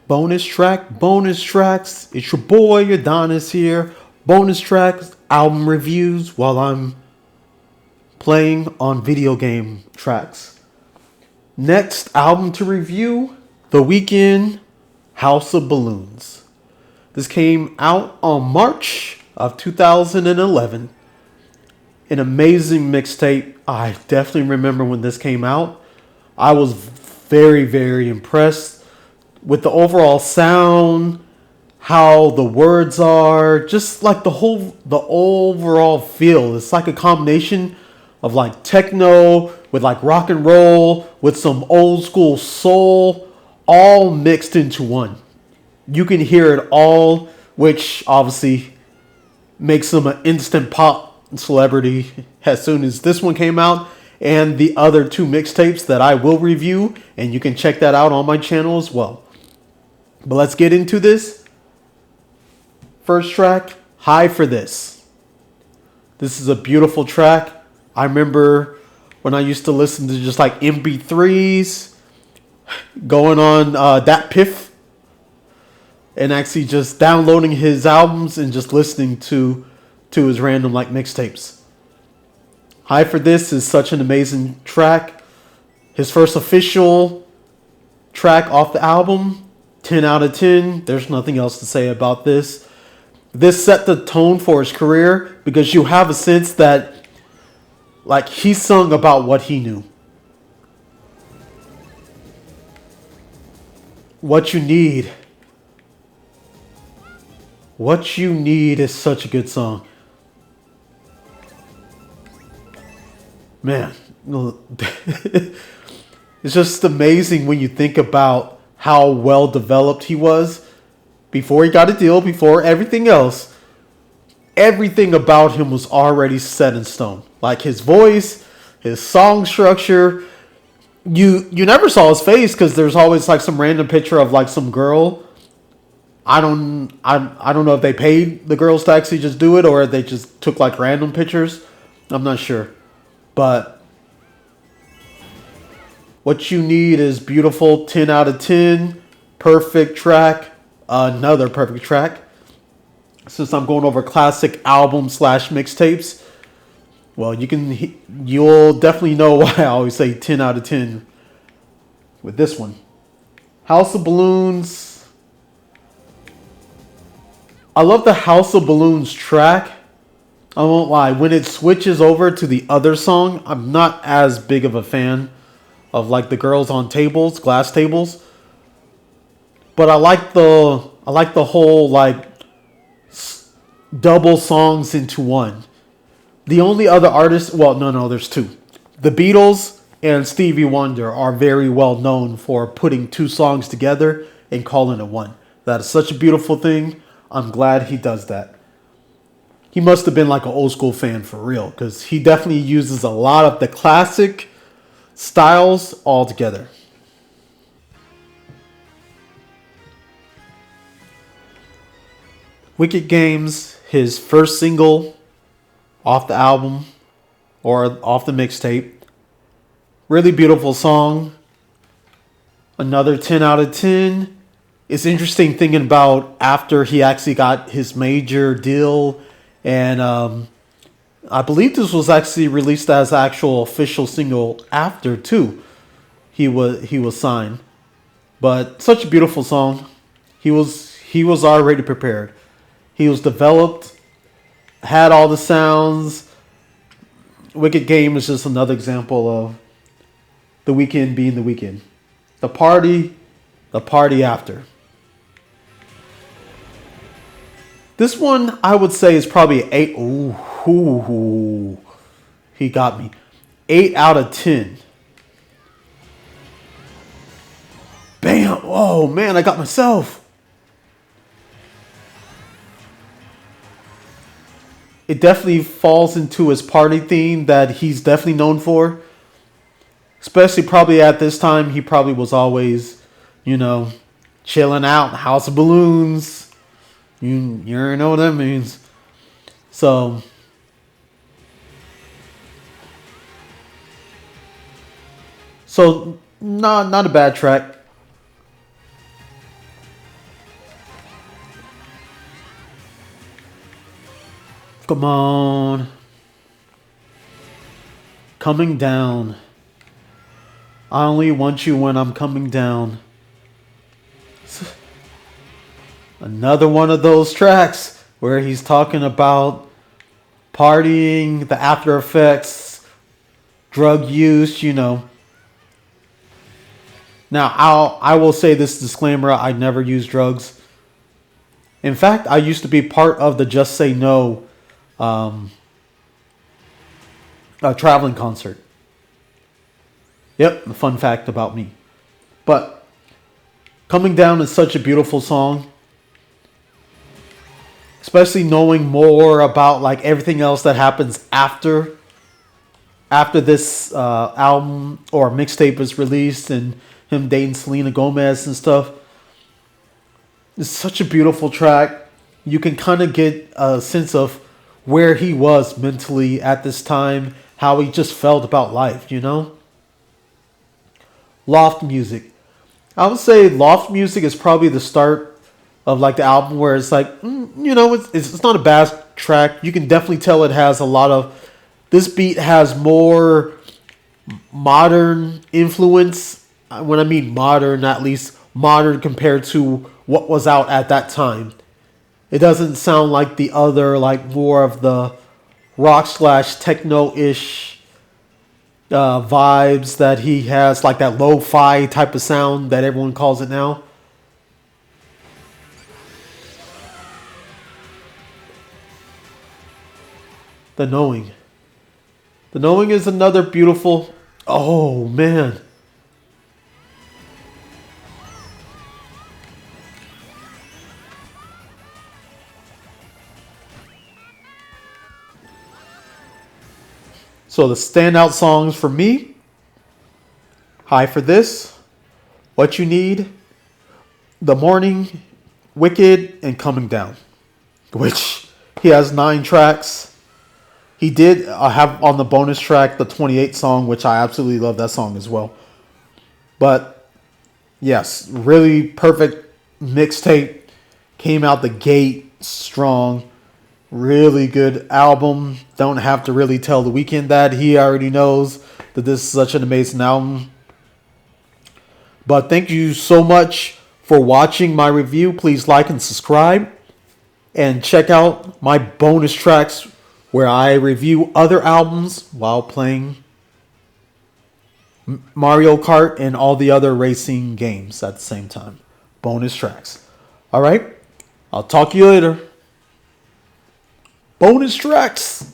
Bonus tracks. It's your boy Adonis here. Bonus tracks, album reviews while I'm playing on video game tracks. Next album to review, The Weeknd, House of Balloons. This came out on March of 2011. An amazing mixtape. I definitely remember when this came out. I was very, very impressed with the overall sound, how the words are, just like the overall feel. It's like a combination of like techno with like rock and roll with some old school soul, all mixed into one. You can hear it all, which obviously makes him an instant pop celebrity as soon as this one came out, and the other two mixtapes that I will review, and you can check that out on my channel as well. But let's get into this. First track, High for This. This is a beautiful track. I remember when I used to listen to just like MP3s, going on that Piff, and actually just downloading his albums and just listening to his random like mixtapes. High for This is such an amazing track. His first official track off the album, 10 out of 10. There's nothing else to say about this. This set the tone for his career because you have a sense that like he sung about what he knew. What You Need. What You Need is such a good song. Man, it's just amazing when you think about how well developed he was before he got a deal, before everything else. Everything about him was already set in stone. Like his voice, his song structure. You never saw his face because there's always like some random picture of like some girl. I don't know if they paid the girls to actually just do it or they just took like random pictures. I'm not sure. But What You Need is beautiful, 10 out of 10. Perfect track. Another perfect track. Since I'm going over classic album / mixtapes, well, you'll definitely know why I always say 10 out of 10 with this one. House of Balloons. I love the House of Balloons track. I won't lie. When it switches over to the other song, I'm not as big of a fan of like the girls on tables, glass tables. But I like the whole like double songs into one. The only other artists, well, no, there's two. The Beatles and Stevie Wonder are very well known for putting two songs together and calling it one. That is such a beautiful thing. I'm glad he does that. He must have been like an old school fan for real because he definitely uses a lot of the classic styles all together. Wicked Games, his first single off the album or off the mixtape. Really beautiful song. Another 10 out of 10. It's interesting thinking about after he actually got his major deal, and I believe this was actually released as actual official single after too. He was signed, but such a beautiful song. He was already prepared. He was developed, had all the sounds. Wicked Game is just another example of The Weeknd being The Weeknd. The party after. This one I would say is probably an 8. Ooh, he got me. 8 out of 10. Bam! Oh man, I got myself. It definitely falls into his party theme that he's definitely known for. Especially probably at this time, he probably was always, chilling out, House of Balloons. You already know what that means. So, not a bad track. Come on. Coming down. I only want you when I'm coming down. Another one of those tracks where he's talking about partying, the after effects, drug use, you know. Now, I will say this disclaimer, I never use drugs. In fact, I used to be part of the Just Say No traveling concert. Yep, a fun fact about me. But Coming Down is such a beautiful song. Especially knowing more about like everything else that happens after this album or mixtape is released and him dating Selena Gomez and stuff. It's such a beautiful track. You can kind of get a sense of where he was mentally at this time, how he just felt about life, you know? Loft music. I would say loft music is probably the start of like the album where it's like, you know, it's not a bad track. You can definitely tell it has a lot of, this beat has more modern influence. When I mean modern, at least modern compared to what was out at that time. It doesn't sound like the other, like more of the rock slash techno-ish vibes that he has, like that lo-fi type of sound that everyone calls it now. The Knowing. The Knowing is another beautiful... Oh, man. So the standout songs for me, High for This, What You Need, The Morning, Wicked, and Coming Down, which he has 9 tracks. He did have on the bonus track the 28 song, which I absolutely love that song as well. But yes, really perfect mixtape. Came out the gate strong. Really good album. Don't have to really tell The Weeknd that. He already knows that this is such an amazing album. But thank you so much for watching my review. Please like and subscribe. And check out my bonus tracks where I review other albums while playing Mario Kart and all the other racing games at the same time. Bonus tracks. Alright? I'll talk to you later. Bonus tracks.